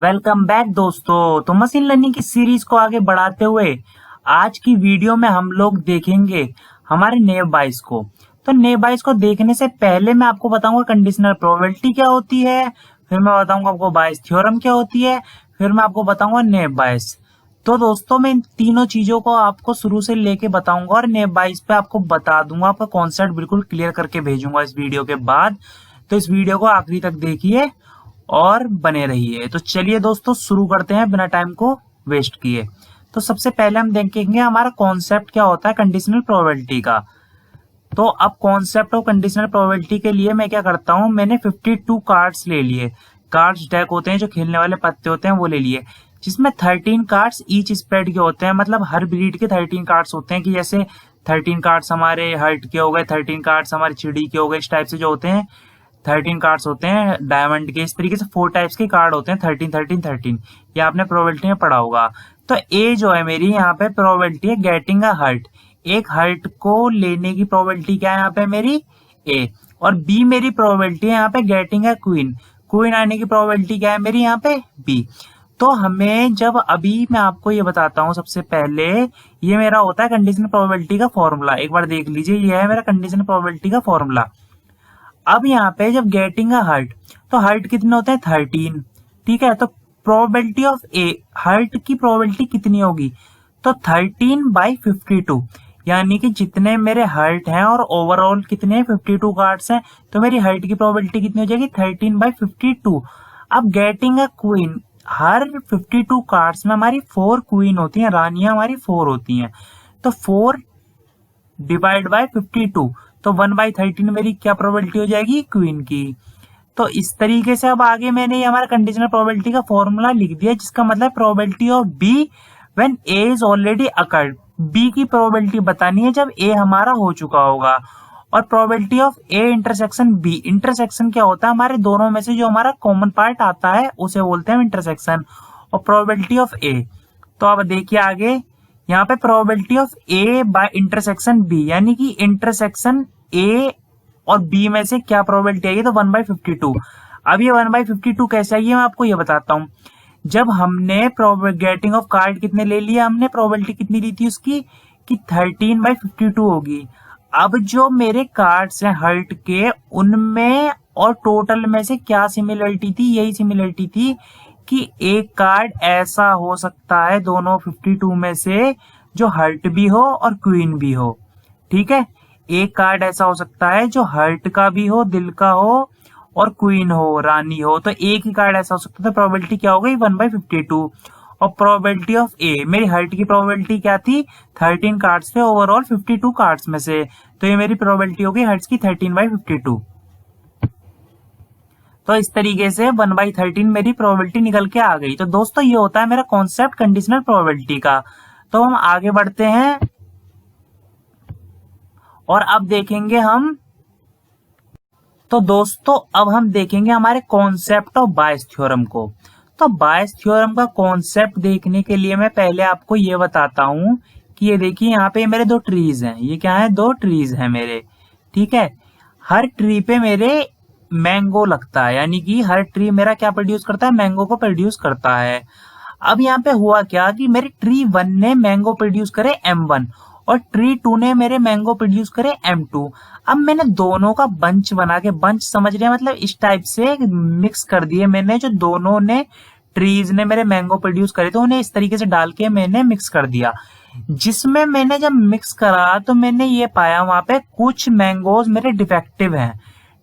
Welcome back दोस्तों। तो machine learning की सीरीज को आगे बढ़ाते हुए आज की वीडियो में हम लोग देखेंगे हमारे नेव बायस को। तो नेव बायस को देखने से पहले मैं आपको बताऊंगा कंडीशनल प्रोबेबिलिटी क्या होती है, फिर मैं बताऊंगा आपको बायस थ्योरम क्या होती है, फिर मैं आपको बताऊंगा नेव बायस। तो दोस्तों मैं इन तीनों चीजों को आपको शुरू से लेके बताऊंगा और नेव बायस पे आपको बता दूंगा, आपका कॉन्सेप्ट बिल्कुल क्लियर करके भेजूंगा इस वीडियो के बाद। तो इस वीडियो को आखिरी तक देखिए और बने रहिए। तो चलिए दोस्तों शुरू करते हैं बिना टाइम को वेस्ट किए। तो सबसे पहले हम देखेंगे हमारा कॉन्सेप्ट क्या होता है कंडीशनल प्रोबेबिलिटी का। तो अब कॉन्सेप्ट ऑफ कंडीशनल प्रोबेबिलिटी के लिए मैं क्या करता हूं, मैंने 52 कार्ड्स ले लिए। कार्ड्स डेक होते हैं जो खेलने वाले पत्ते होते हैं वो ले लिए, जिसमें 13 कार्ड्स ईच स्प्रेड के होते हैं। मतलब हर ब्रीड के 13 कार्ड्स होते हैं कि जैसे 13 कार्ड्स हमारे हर्ट के हो गए, 13 कार्ड्स हमारे चिड़ी के हो गए, इस टाइप से जो होते हैं 13 कार्ड्स होते हैं डायमंड के। इस तरीके से 4 टाइप्स के कार्ड होते हैं 13 13 13। ये आपने प्रोबेबिलिटी में पढ़ा होगा। तो ए जो है मेरी यहाँ पे प्रोबेबिलिटी है गेटिंग अ हर्ट। एक हर्ट को लेने की प्रोबेबिलिटी क्या है यहाँ पे मेरी ए, और बी मेरी प्रोबेबिलिटी है यहाँ पे गेटिंग अ क्वीन। क्वीन आने की प्रोबेबिलिटी क्या है मेरी यहाँ पे बी। तो हमें जब अभी मैं आपको ये बताता हूँ सबसे पहले, ये मेरा होता है कंडीशनल प्रोबेबिलिटी का फॉर्मूला। एक बार देख लीजिए, ये है मेरा कंडीशनल प्रोबेबिलिटी का फॉर्मूला। अब यहाँ पे जब गेटिंग अ हर्ट, तो हर्ट कितने होते हैं 13, ठीक है। तो प्रोबेबिलिटी ऑफ ए, हर्ट की प्रोबेबिलिटी कितनी होगी, तो 13/52, यानी कि जितने मेरे हर्ट हैं और ओवरऑल कितने 52 कार्ड्स हैं, तो मेरी हर्ट की प्रोबेबिलिटी कितनी हो जाएगी 13/52। अब getting a queen, her 52 cards में हमारी 4 क्वीन होती हैं, रानियां हमारी 4 होती हैं। तो 4 डिवाइड बाय 52, तो 1/13 मेरी क्या प्रोबेबिलिटी हो जाएगी क्वीन की। तो इस तरीके से अब आगे मैंने ये हमारा कंडीशनल प्रोबेबिलिटी का फॉर्मूला लिख दिया, जिसका मतलब probability of B when A is already occurred. B की प्रोबेबिलिटी बतानी है जब ए हमारा हो चुका होगा। और probability of A intersection B, intersection क्या होता है, हमारे दोनों में से जो हमारा कॉमन पार्ट आता है उसे बोलते हैं इंटरसेक्शन। और प्रोबेबिलिटी ऑफ ए, तो अब देखिए आगे यहाँ पे probability of A by intersection B, यानी कि इंटरसेक्शन ए और बी में से क्या प्रोबेबिलिटी आई है, तो 1/52। अब ये 1/52 कैसे आई है मैं आपको ये बताता हूँ। जब हमने गेटिंग ऑफ कार्ड कितने ले लिया, हमने प्रोबेबिलिटी कितनी ली थी उसकी कि 13/52 होगी। अब जो मेरे कार्ड्स हैं हर्ट के, उनमें और टोटल में से क्या सिमिलरिटी थी, यही सिमिलरिटी थी कि एक कार्ड ऐसा हो सकता है दोनों 52 में से जो हर्ट भी हो और क्वीन भी हो, ठीक है। एक कार्ड ऐसा हो सकता है जो हर्ट का भी हो, दिल का हो, और क्वीन हो, रानी हो। तो एक ही कार्ड ऐसा हो सकता है, तो प्रोबेबिलिटी क्या हो गई 1/52। और प्रोबेबिलिटी ऑफ ए, मेरी हर्ट की प्रोबेबिलिटी क्या थी 13 कार्ड्स थे ओवरऑल 52 कार्ड्स में से, तो ये मेरी प्रोबेबिलिटी हो गई हर्ट्स की 13/52। तो इस तरीके से 1/13 मेरी प्रोबेबिलिटी निकल के आ गई। तो दोस्तों ये होता है मेरा कॉन्सेप्ट कंडीशनल प्रोबेबिलिटी का। तो हम आगे बढ़ते हैं और अब देखेंगे हम, तो दोस्तों अब हम देखेंगे हमारे कॉन्सेप्ट ऑफ बायस थ्योरम को। तो बायस थ्योरम का कॉन्सेप्ट देखने के लिए मैं पहले आपको ये बताता हूं कि ये देखिए यहाँ पे मेरे 2 ट्रीज हैं। ये क्या है, 2 ट्रीज हैं मेरे, ठीक है। हर ट्री पे मेरे मैंगो लगता है, यानी कि हर ट्री मेरा क्या प्रोड्यूस करता है, मैंगो को प्रोड्यूस करता है। अब यहाँ पे हुआ क्या कि मेरे ट्री 1 ने मैंगो प्रोड्यूस करे M1 और ट्री 2 ने मेरे मैंगो प्रोड्यूस करे M2। अब मैंने दोनों का बंच बना के, बंच समझ रहे हैं मतलब इस टाइप से मिक्स कर दिए मैंने, जो दोनों ने ट्रीज ने मेरे मैंगो प्रोड्यूस करे तो उन्हें इस तरीके से डाल के मैंने मिक्स कर दिया। जिसमें मैंने जब मिक्स करा तो मैंने ये पाया वहां पे कुछ मैंगोज मेरे डिफेक्टिव हैं।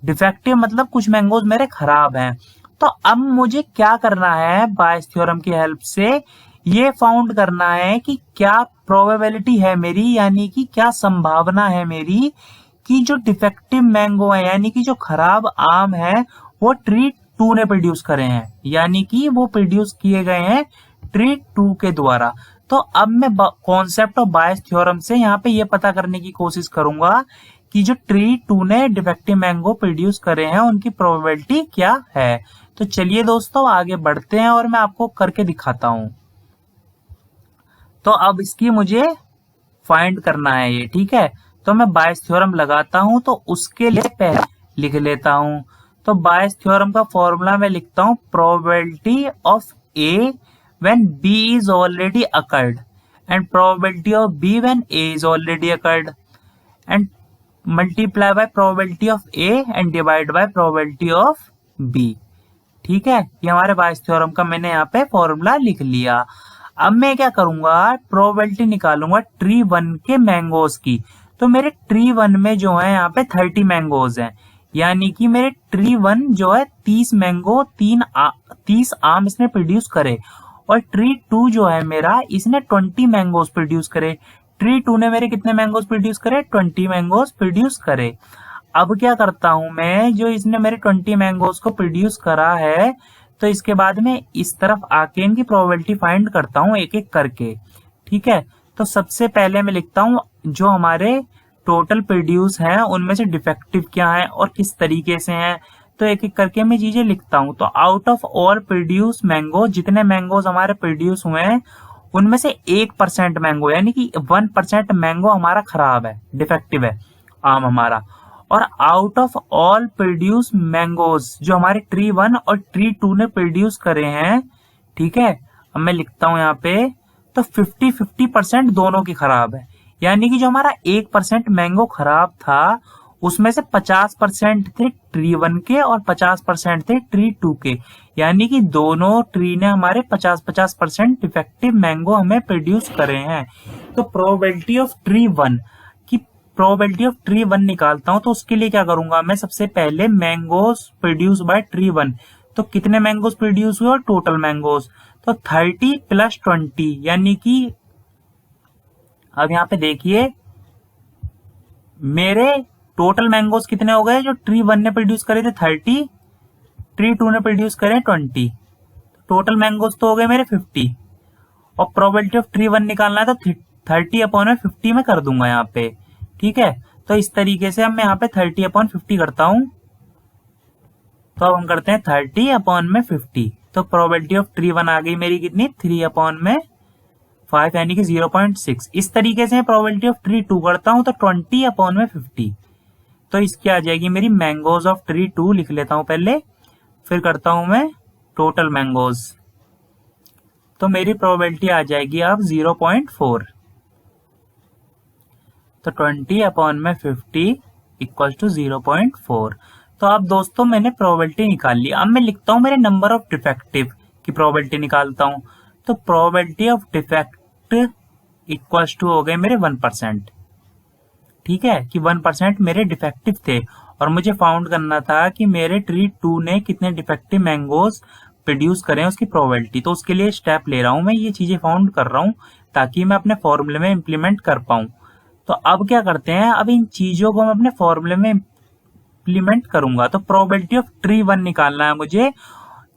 डिफेक्टिव मतलब कुछ मैंगोज मेरे खराब हैं। तो अब मुझे क्या करना है, बायस थ्योरम की हेल्प से ये फाउंड करना है कि क्या प्रोबेबिलिटी है मेरी, यानी कि क्या संभावना है मेरी कि जो डिफेक्टिव मैंगो है, यानी कि जो खराब आम है, वो ट्री 2 ने प्रोड्यूस करे हैं, यानी कि वो प्रोड्यूस किए गए हैं ट्री 2 के द्वारा। तो अब मैं कॉन्सेप्ट ऑफ बायस थ्योरम से यहाँ पे ये पता करने की कोशिश करूंगा कि जो ट्री 2 ने डिफेक्टिव मैंगो प्रोड्यूस करे हैं उनकी प्रोबेबिलिटी क्या है। तो चलिए दोस्तों आगे बढ़ते हैं और मैं आपको करके दिखाता हूं। तो अब इसकी मुझे फाइंड करना है ये, ठीक है। तो मैं बायस थ्योरम लगाता हूं, तो उसके लिए पहले लिख लेता हूं। तो बायस थ्योरम का फॉर्मूला मैं लिखता हूं probability of A when B is already occurred and probability of B when A is already occurred and multiply by probability of A and divide by probability of B। ठीक है, ये हमारे बायस theorem का मैंने यहाँ पे फॉर्मूला लिख लिया। अब मैं क्या करूंगा, प्रोबेबिलिटी निकालूंगा ट्री 1 के मैंगोज की। तो मेरे ट्री 1 में जो है यहाँ पे 30 मैंगोज हैं, यानी कि मेरे ट्री 1 जो है 30 मैंगो 30 आम इसने प्रोड्यूस करे, और ट्री 2 जो है मेरा इसने 20 मैंगोज प्रोड्यूस करे। ट्री 2 ने मेरे कितने मैंगोज प्रोड्यूस करे, 20 मैंगोज प्रोड्यूस करे। अब क्या करता हूं मैं, जो इसने मेरे 20 मैंगोज को प्रोड्यूस करा है, तो इसके बाद में इस तरफ आके इनकी प्रोबेबिलिटी फाइंड करता हूं एक एक करके। ठीक है, तो सबसे पहले मैं लिखता हूं जो हमारे टोटल प्रोड्यूस हैं उनमें से डिफेक्टिव क्या है और किस तरीके से हैं, तो एक एक करके मैं चीजें लिखता हूं। तो out of all produce mango, जितने मैंगोज हमारे प्रोड्यूस हुए हैं उनमें से 1% मैंगो, यानी कि 1% मैंगो हमारा खराब है, डिफेक्टिव है आम हमारा। और out of all produce mangoes जो हमारे ट्री 1 और ट्री 2 ने प्रोड्यूस करे हैं, ठीक है, अब मैं लिखता हूं यहाँ पे, तो 50-50% दोनों की खराब है, यानी कि जो हमारा 1% मैंगो खराब था उसमें से 50% थे ट्री 1 के और 50% थे ट्री 2 के, यानी कि दोनों ट्री ने हमारे 50-50% डिफेक्टिव मैंगो हमें प्रोड्यूस करे हैं। तो प्रोबेबिलिटी ऑफ ट्री 1 की प्रोबेबिलिटी ऑफ ट्री 1 निकालता हूं, तो उसके लिए क्या करूंगा मैं, सबसे पहले मैंगोज प्रोड्यूस बाय ट्री 1, तो कितने मैंगोज प्रोड्यूस हुए और टोटल मैंगोज, तो 30 + 20, यानी कि अब यहाँ पे देखिए मेरे टोटल मैंगोज कितने हो गए, जो ट्री 1 ने प्रोड्यूस करे थे 30, ट्री 2 ने प्रोड्यूस करे 20, टोटल मैंगोज तो हो गए मेरे 50, और प्रोबेबिलिटी ऑफ ट्री 1 निकालना है तो 30/50 में कर दूंगा यहाँ पे। ठीक है, तो इस तरीके से अब मैं यहाँ पे 30/50 करता हूं, तो अब हम करते हैं 30/50, तो प्रोबेबिलिटी ऑफ ट्री 1 आ गई मेरी कितनी, 3/5, यानी कि 0.6। इस तरीके से प्रोबेबिलिटी ऑफ ट्री 2 करता हूं, तो 20/50, तो इसकी आ जाएगी मेरी मैंगोज ऑफ ट्री 2, लिख लेता हूं पहले, फिर करता हूं मैं टोटल मैंगोज, तो मेरी प्रोबेबिलिटी आ जाएगी अब 0.4, तो 20/50 = 0.4। तो अब दोस्तों मैंने प्रोबेबिलिटी निकाल ली। अब मैं लिखता हूं मेरे नंबर ऑफ डिफेक्टिव की प्रोबेबिलिटी निकालता हूं, तो प्रोबेबिलिटी ऑफ डिफेक्ट = हो गए मेरे 1%। ठीक है, कि 1% मेरे डिफेक्टिव थे, और मुझे फाउंड करना था कि मेरे ट्री 2 ने कितने डिफेक्टिव मैंगोज प्रोड्यूस करें उसकी प्रोबेबिलिटी। तो उसके लिए स्टेप ले रहा हूं मैं, ये चीजें फाउंड कर रहा हूं ताकि मैं अपने फॉर्मूले में इंप्लीमेंट कर पाऊं। तो अब क्या करते हैं, अब इन चीजों को मैं अपने फॉर्मूले में इंप्लीमेंट करूंगा। तो प्रोबेबिलिटी ऑफ ट्री 1 निकालना है मुझे,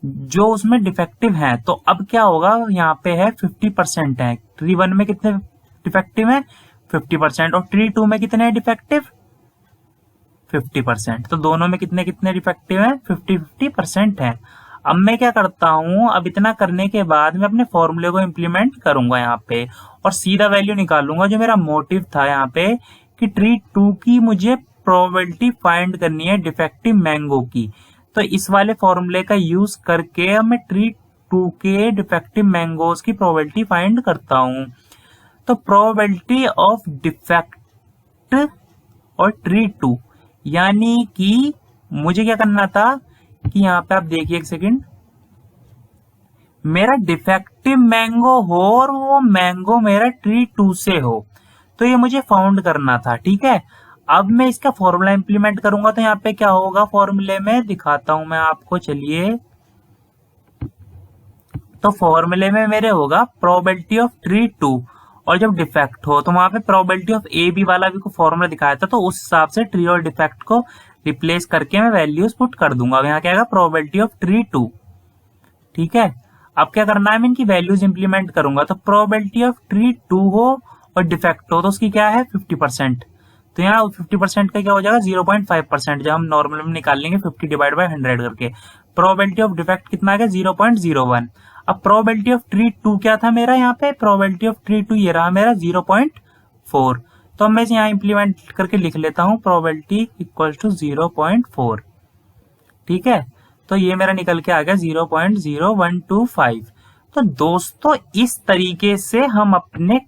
जो उसमें डिफेक्टिव है। तो अब क्या होगा, यहाँ पे है 50% है, ट्री 1 में कितने डिफेक्टिव है 50%, और ट्री 2 में कितने डिफेक्टिव 50%, तो दोनों में कितने कितने डिफेक्टिव है 50-50% है। अब मैं क्या करता हूं, अब इतना करने के बाद मैं अपने फॉर्मूले को इंप्लीमेंट करूंगा यहाँ पे, और सीधा वैल्यू निकालूंगा। जो मेरा मोटिव था यहाँ पे कि ट्री 2 की मुझे प्रोबेबिलिटी फाइंड करनी है डिफेक्टिव मैंगो की, तो इस वाले फॉर्मूले का यूज करके अब मैं ट्री 2 के डिफेक्टिव मैंगोज की प्रोबेबिलिटी फाइंड करता हूं। तो प्रोबेबिलिटी ऑफ डिफेक्ट और ट्री 2, यानी कि मुझे क्या करना था कि यहाँ पे आप देखिए एक सेकंड, मेरा डिफेक्टिव मैंगो हो और वो मैंगो मेरा ट्री 2 से हो, तो ये मुझे फाउंड करना था। ठीक है, अब मैं इसका फॉर्मूला इंप्लीमेंट करूंगा, तो यहाँ पे क्या होगा, फॉर्मूले में दिखाता हूं मैं आपको, चलिए। तो फॉर्मूले में मेरे होगा प्रोबेबिलिटी ऑफ ट्री 2, और जब डिफेक्ट हो तो वहां पे प्रोबेबिलिटी ऑफ ए बी वाला भी को फॉर्मूला दिखाया था, तो उस हिसाब से ट्री और डिफेक्ट को रिप्लेस करके मैं वैल्यूज पुट कर दूंगा। यहाँ क्या आएगा, प्रोबेबिलिटी ऑफ ट्री 2। ठीक है, अब क्या करना है, मैं इनकी वैल्यूज इंप्लीमेंट करूंगा। तो प्रोबेबिलिटी ऑफ ट्री 2 हो और डिफेक्ट हो, तो उसकी क्या है 50%, तो यहाँ 50% का क्या हो जाएगा 0.5%, जब हम नॉर्मल में निकाल लेंगे 50/100 करके। प्रोबेबिलिटी ऑफ डिफेक्ट कितना आ गया 0.01। अब प्रोबेबिलिटी ऑफ ट्री 2 क्या था मेरा, यहाँ पे प्रोबेबिलिटी ऑफ ट्री 2 ये रहा मेरा 0.4, तो मैं यहाँ इंप्लीमेंट करके लिख लेता हूँ प्रोबेबिलिटी = 0.4। ठीक है, तो ये मेरा निकल के आ गया 0.0125। तो दोस्तों इस तरीके से हम अपने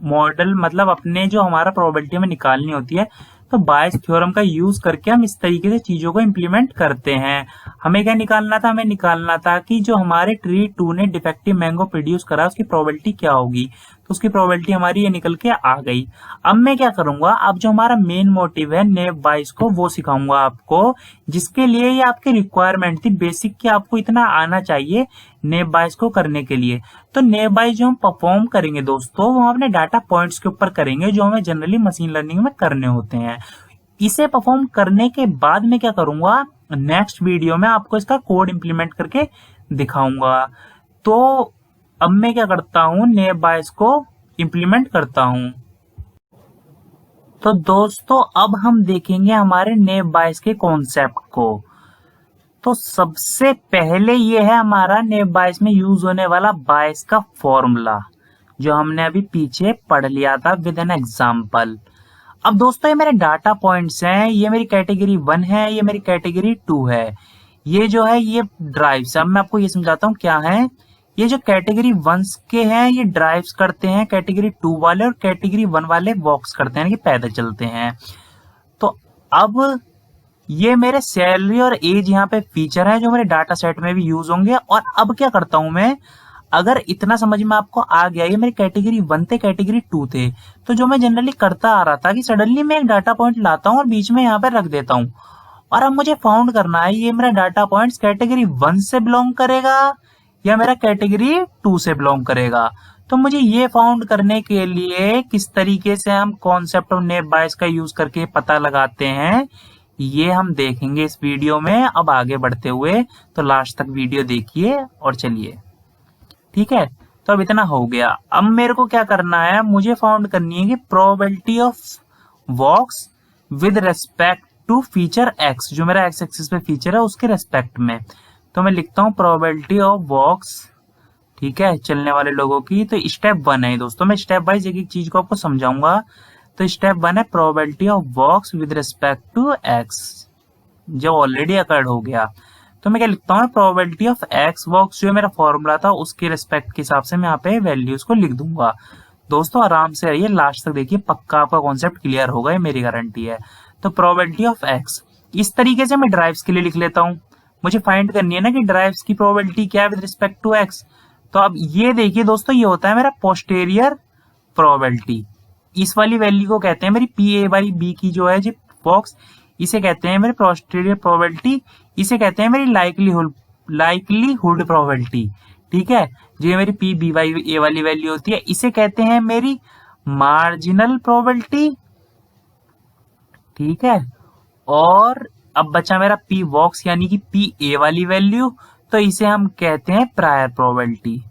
मॉडल मतलब अपने जो हमारा प्रोबेबिलिटी में निकालनी होती है, तो बायस थ्योरम का यूज करके हम इस तरीके से चीजों को इम्प्लीमेंट करते हैं। हमें क्या निकालना था? हमें निकालना था कि जो हमारे ट्री 2 ने डिफेक्टिव मैंगो प्रोड्यूस करा उसकी प्रोबेबिलिटी क्या होगी। तो उसकी प्रोबेबिलिटी हमारी ये निकल के आ गई। अब मैं क्या करूंगा, अब जो हमारा मेन मोटिव है नेव बायस को वो सिखाऊंगा आपको, जिसके लिए ये आपकी रिक्वायरमेंट थी बेसिक कि आपको इतना आना चाहिए नेव बायस को करने के लिए। तो नेव बायस जो हम परफॉर्म करेंगे दोस्तों, वो हम अपने डाटा पॉइंट्स के ऊपर करेंगे जो हमें जनरली मशीन लर्निंग में करने होते हैं। इसे परफॉर्म करने के बाद मैं क्या करूंगा, नेक्स्ट वीडियो में आपको इसका कोड इंप्लीमेंट करके दिखाऊंगा। तो अब मैं क्या करता हूं, नेव बायस को इंप्लीमेंट करता हूं। तो दोस्तों अब हम देखेंगे हमारे नेव बायस के कॉन्सेप्ट को। तो सबसे पहले ये है हमारा नेव बायस में यूज होने वाला बायस का फॉर्मूला, जो हमने अभी पीछे पढ़ लिया था विद एन एग्जांपल। अब दोस्तों ये मेरे डाटा पॉइंट्स हैं, ये मेरी कैटेगरी 1 है, ये मेरी कैटेगरी 2 है। ये जो है ये ड्राइव्स। अब मैं आपको ये समझाता हूँ क्या है। ये जो कैटेगरी 1 के हैं ये ड्राइव्स करते हैं, कैटेगरी 2 वाले और कैटेगरी 1 वाले वॉक्स करते हैं, कि पैदल चलते हैं। तो अब ये मेरे सैलरी और एज यहाँ पे फीचर है जो मेरे डाटा सेट में भी यूज होंगे। और अब क्या करता हूं मैं, अगर इतना समझ में आपको आ गया, ये मेरी कैटेगरी 1 थे, कैटेगरी 2 थे, तो जो मैं जनरली करता आ रहा था कि सडनली मैं एक डाटा पॉइंट लाता हूँ और बीच में यहाँ पे रख देता हूँ। और अब मुझे फाउंड करना है ये मेरा डाटा पॉइंट कैटेगरी 1 से बिलोंग करेगा या मेरा कैटेगरी 2 से बिलोंग करेगा। तो मुझे ये फाउंड करने के लिए किस तरीके से हम कॉन्सेप्ट ऑफ नेव बायस का यूज करके पता लगाते हैं, ये हम देखेंगे इस वीडियो में। अब आगे बढ़ते हुए तो लास्ट तक वीडियो देखिए और चलिए, ठीक है। तो अब इतना हो गया। अब मेरे को क्या करना है, मुझे फाउंड करनी है कि probability of walks with respect to feature X, जो मेरा एक्स एक्सिस पे फीचर है उसके रेस्पेक्ट में। तो मैं लिखता हूं प्रोबेबिलिटी ऑफ वॉक्स, ठीक है, चलने वाले लोगों की। तो स्टेप 1 है दोस्तों, मैं स्टेप वाइज एक एक चीज को आपको समझाऊंगा। तो स्टेप 1 है probability of walks with respect to X, जो ऑलरेडी अकर्ड हो गया। तो मैं क्या लिखता हूँ, प्रोबेबिलिटी ऑफ एक्स वॉक्स जो मेरा फॉर्मूला था उसके रिस्पेक्ट के हिसाब से मैं यहाँ पे वैल्यूज को लिख दूंगा। दोस्तों आराम से रहिए, लास्ट तक देखिए, पक्का आपका कॉन्सेप्ट क्लियर होगा, ये मेरी गारंटी है। तो प्रोबेबिलिटी ऑफ एक्स इस तरीके से मैं ड्राइव्स के लिए लिख लेता हूँ। मुझे फाइंड करनी है ना कि ड्राइव्स की प्रोबेबिलिटी क्या है विद रिस्पेक्ट टू एक्स। तो अब ये देखिए दोस्तों, ये होता है मेरा पोस्टेरियर प्रोबेबिलिटी। इस वाली वैल्यू को कहते हैं मेरी पी ए बाई बी की जो है जी वॉक्स, इसे कहते हैं मेरी पोस्टेरियर प्रोबेबिलिटी, इसे कहते हैं मेरी लाइकलीहुड प्रोबेबिलिटी, ठीक है। जो मेरी पी बी बाई ए वाली वैल्यू होती है इसे कहते हैं मेरी मार्जिनल प्रोबेबिलिटी, ठीक है। और अब बचा मेरा पी वॉक्स यानी कि पी ए वाली वैल्यू, तो इसे हम कहते हैं प्रायर प्रोबेबिलिटी।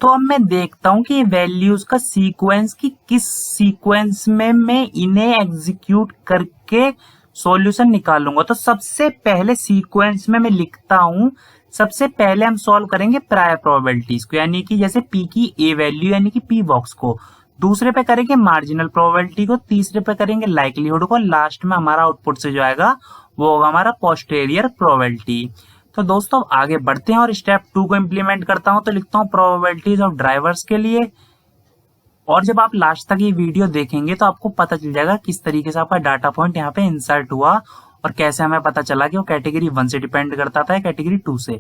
तो अब मैं देखता हूं कि वैल्यूज का सीक्वेंस की किस सीक्वेंस में मैं इन्हें एग्जीक्यूट करके सॉल्यूशन निकालूंगा। तो सबसे पहले सीक्वेंस में मैं लिखता हूं, सबसे पहले हम सॉल्व करेंगे प्रायर प्रोबेबिलिटीज को, यानी कि जैसे पी की ए वैल्यू यानी कि पी वॉक्स को, दूसरे पे करेंगे मार्जिनल प्रोबेबिलिटी को, तीसरे पे करेंगे लाइकलीहुड को, लास्ट में हमारा आउटपुट से जो आएगा वो होगा हमारा पोस्टेरियर प्रोबेबिलिटी। तो दोस्तों आगे बढ़ते हैं और स्टेप 2 को इम्प्लीमेंट करता हूं। तो लिखता हूं प्रोबेबिलिटीज ऑफ ड्राइवर्स के लिए। और जब आप लास्ट तक ये वीडियो देखेंगे तो आपको पता चल जाएगा किस तरीके से आपका डाटा पॉइंट यहाँ पे इंसर्ट हुआ और कैसे हमें पता चला कि वो कैटेगरी 1 से डिपेंड करता था कैटेगरी 2 से।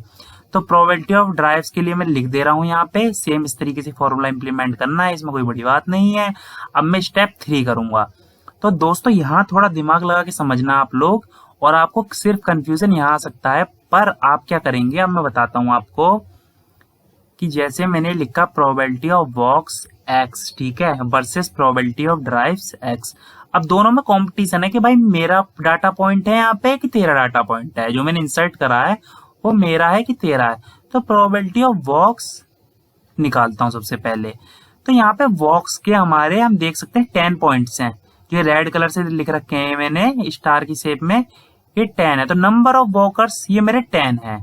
तो प्रोबेबिलिटी ऑफ ड्राइव्स के लिए मैं लिख दे रहा हूं यहाँ पे, सेम इस तरीके से फॉर्मूला इंप्लीमेंट करना है, इसमें कोई बड़ी बात नहीं है। अब मैं स्टेप 3 करूंगा। तो दोस्तों यहाँ थोड़ा दिमाग लगा के समझना आप लोग, और आपको सिर्फ कंफ्यूजन यहाँ आ सकता है, पर आप क्या करेंगे अब मैं बताता हूं आपको। कि जैसे मैंने लिखा प्रोबेबिलिटी ऑफ वॉक्स एक्स, ठीक है, versus probability of drives x. अब दोनों में कंपटीशन है कि भाई मेरा डाटा पॉइंट है यहाँ पे कि तेरा डाटा पॉइंट है, जो मैंने इंसर्ट करा है वो मेरा है कि तेरा है। तो प्रोबेबिलिटी ऑफ वॉक्स निकालता हूं सबसे पहले। तो यहाँ पे वॉक्स के हमारे हम देख सकते हैं 10 पॉइंट्स हैं, जो रेड कलर से लिख रखे हैं मैंने स्टार की शेप में, ये 10 है। तो नंबर ऑफ वॉकर्स ये मेरे 10 है,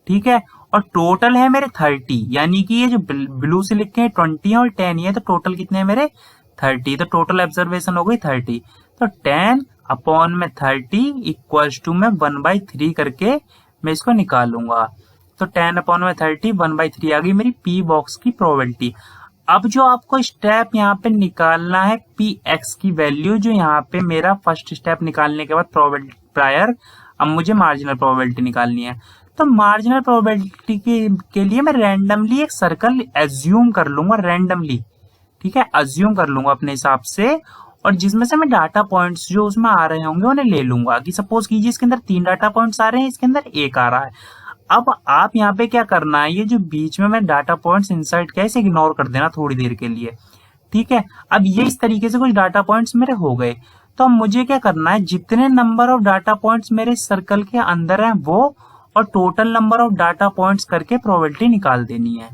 ठीक है। और टोटल है मेरे 30, यानी कि ये जो ब्लू से लिखे हैं 20 और 10 ही है, तो टोटल कितने हैं मेरे 30। तो टोटल ऑब्जर्वेशन हो गई 30। तो 10 अपॉन में 30 इक्वल्स टू में 1/3 करके मैं इसको निकालूंगा। तो 10/30 1/3 आ गई मेरी पी बॉक्स की प्रोबेबिलिटी। अब जो आपको स्टेप यहाँ पे निकालना है पी एक्स की वैल्यू, जो यहाँ पे मेरा फर्स्ट स्टेप निकालने के बाद प्रोबेबिलिटी प्रायर, अब मुझे मार्जिनल प्रोबेबिलिटी निकालनी है। तो मार्जिनल प्रोबेबिलिटी के लिए मैं रैंडमली एक सर्कल एज्यूम कर लूंगा, रैंडमली, ठीक है, एज्यूम कर लूंगा अपने हिसाब से, और जिसमें से मैं डाटा पॉइंट्स जो उसमें आ रहे होंगे उन्हें ले लूंगा। कि सपोज कीजिए इसके अंदर 3 डाटा पॉइंट्स आ रहे हैं, इसके अंदर 1 आ रहा है। अब आप यहाँ पे क्या करना है, ये जो बीच में मैं डाटा पॉइंट्स इंसर्ट किया इसे इग्नोर कर देना थोड़ी देर के लिए, ठीक है। अब ये इस तरीके से कुछ डाटा पॉइंट्स मेरे हो गए। तो अब मुझे क्या करना है, जितने नंबर ऑफ डाटा पॉइंट्स मेरे सर्कल के अंदर हैं वो और total number of data points करके प्रोबेबिलिटी निकाल देनी है,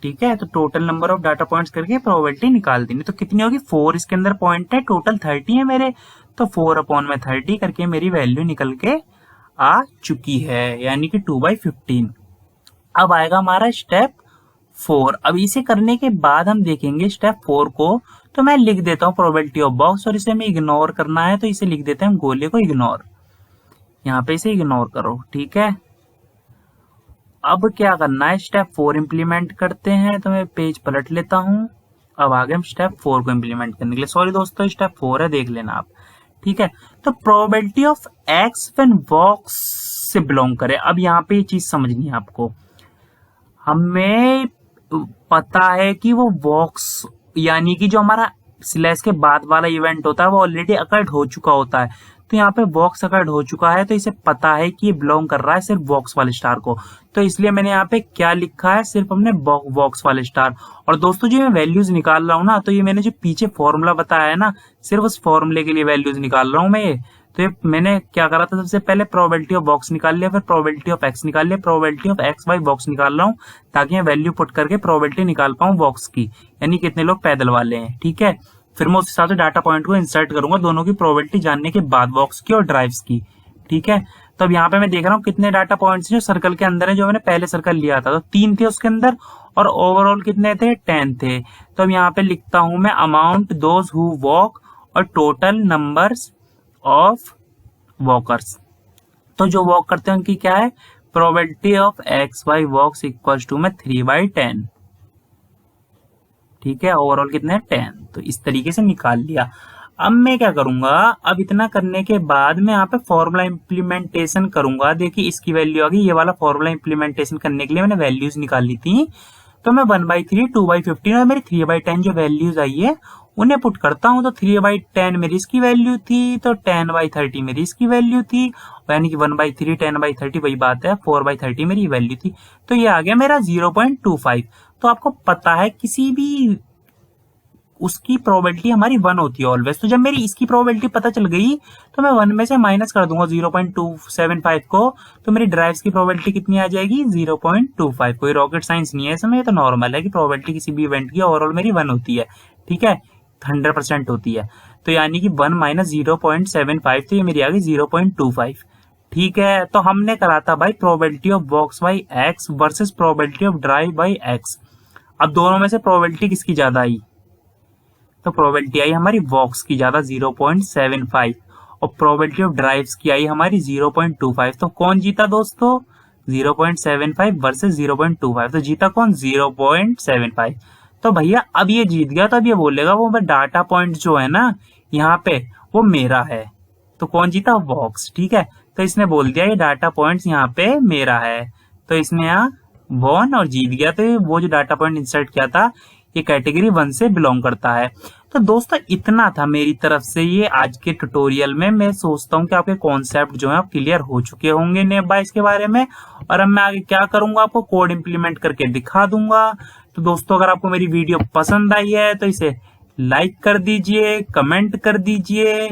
ठीक है। तो total number of data points करके प्रोबेबिलिटी निकाल देनी। तो कितनी होगी, 4 इसके अंदर पॉइंट है, टोटल 30 है मेरे, तो 4/30 करके मेरी वैल्यू निकल के आ चुकी है, यानी कि 2/15। अब आएगा हमारा स्टेप 4। अब इसे करने के बाद हम देखेंगे स्टेप 4 को। तो मैं लिख देता हूँ प्रोबेबिलिटी ऑफ बॉक्स, और इसे हमें इग्नोर करना है तो इसे लिख देते हैं हम गोले को इग्नोर, यहाँ पे इसे इग्नोर करो, ठीक है। अब क्या करना है, स्टेप 4 इंप्लीमेंट करते हैं। तो मैं पेज पलट लेता हूं। अब आगे हम स्टेप 4 को इंप्लीमेंट करने के लिए, सॉरी दोस्तों स्टेप 4 है, देख लेना आप, ठीक है। तो probability of x when box से बिलोंग करे। अब यहाँ पे ये चीज समझनी है आपको, हमें पता है कि वो बॉक्स यानी कि जो हमारा स्लैश के बाद वाला इवेंट होता है वो ऑलरेडी अकर्ड हो चुका होता है। तो यहाँ पे बॉक्स अकर्ड हो चुका है, तो इसे पता है कि ये बिलोंग कर रहा है सिर्फ बॉक्स वाले स्टार को। तो इसलिए मैंने यहाँ पे क्या लिखा है, सिर्फ हमने बॉक्स वाले स्टार। और दोस्तों जो मैं वैल्यूज निकाल रहा हूँ ना, तो ये मैंने जो पीछे फॉर्मूला बताया है ना, सिर्फ उस फॉर्मूले के लिए वैल्यूज निकाल रहा हूँ मैं ये। तो ये मैंने क्या करा था, सबसे पहले प्रोबेबिलिटी ऑफ बॉक्स निकाल लिया, फिर प्रोबेबिलिटी ऑफ एक्स निकाल लिया, probability of X by box निकाल रहा हूँ ताकि मैं वैल्यू पुट करके प्रोबेबिलिटी निकाल पाऊँ बॉक्स की, यानी कितने लोग पैदल वाले हैं, ठीक है। फिर मैं उस हिसाब से डाटा पॉइंट को इंसर्ट करूंगा दोनों की प्रोबेबिलिटी जानने के बाद, बॉक्स की और ड्राइव्स की, ठीक है। तो अब यहाँ पे मैं देख रहा हूँ कितने डाटा पॉइंट्स जो सर्कल के अंदर है, जो मैंने पहले सर्कल लिया था, तो 3 थे उसके अंदर, और ओवरऑल कितने थे, 10 थे। तो अब यहाँ पे लिखता हूं मैं अमाउंट दोज हु वॉक और टोटल नंबर्स ऑफ वॉकर्स। तो जो वॉक करते हैं उनकी क्या है, probability of X by walks equals to में 3/10, ठीक है। ओवरऑल कितने 10, तो इस तरीके से निकाल लिया। अब मैं क्या करूंगा, अब इतना करने के बाद मैं यहाँ पे फॉर्मूला इंप्लीमेंटेशन करूंगा। देखिए इसकी वैल्यू आ गई, ये वाला फॉर्मूला इंप्लीमेंटेशन करने के लिए मैंने वैल्यूज निकाली थी। तो मैं 1/3 2/15 और मेरी 3/10 जो वैल्यूज आई है उन्हें पुट करता हूं। तो 3/10 मेरी इसकी वैल्यू थी, तो 10/30 मेरी इसकी वैल्यू थी, यानी कि 1/3 10/30 वही बात है, 4/30 मेरी वैल्यू थी। तो ये आ गया मेरा 0.25। तो आपको पता है किसी भी उसकी प्रोबेबिलिटी हमारी 1 होती है ऑलवेज। तो जब मेरी इसकी प्रोबेबिलिटी पता चल गई तो मैं 1 में से माइनस कर दूंगा 0.275 को, तो मेरी ड्राइव्स की प्रोबेबिलिटी कितनी आ जाएगी, 0.25। कोई रॉकेट साइंस नहीं है इसमें, तो नॉर्मल है कि प्रोबेबिलिटी किसी भी इवेंट की ओवरऑल मेरी 1 होती है, ठीक है, 100% होती है। तो यानी कि 1 माइनस 0.75, तो ये मेरी आ गई 0.25, ठीक है। तो हमने करा था भाई probability of box by x versus probability of drive by x. अब दोनों में से प्रोबेबिलिटी किसकी ज्यादा आई, तो प्रोबेबिलिटी आई हमारी बॉक्स की ज्यादा 0.75, और प्रोबेबिलिटी ऑफ ड्राइव्स की आई हमारी 0.25। तो कौन जीता दोस्तों, 0.75 वर्सेस 0.25, तो जीता कौन, 0.75। तो भैया अब ये जीत गया, तो अब ये बोलेगा वो डाटा पॉइंट जो है ना यहाँ पे वो मेरा है। तो कौन जीता, बॉक्स, ठीक है। तो इसने बोल दिया ये डाटा पॉइंट्स यहाँ पे मेरा है, तो इसने यहाँ वॉन और जीत गया। तो वो जो डाटा पॉइंट इंसर्ट किया था ये कैटेगरी 1 से बिलोंग करता है। तो दोस्तों इतना था मेरी तरफ से ये आज के ट्यूटोरियल में। मैं सोचता हूँ कि आपके कॉन्सेप्ट जो है क्लियर हो चुके होंगे नेब बाइस के बारे में। और अब मैं आगे क्या करूंगा, आपको कोड इंप्लीमेंट करके दिखा दूंगा। तो दोस्तों अगर आपको मेरी वीडियो पसंद आई है तो इसे लाइक कर दीजिए, कमेंट कर दीजिए,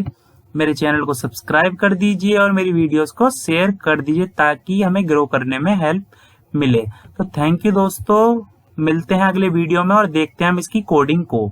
मेरे चैनल को सब्सक्राइब कर दीजिए और मेरी वीडियोस को शेयर कर दीजिए ताकि हमें ग्रो करने में हेल्प मिले। तो थैंक यू दोस्तों, मिलते हैं अगले वीडियो में और देखते हैं हम इसकी कोडिंग को।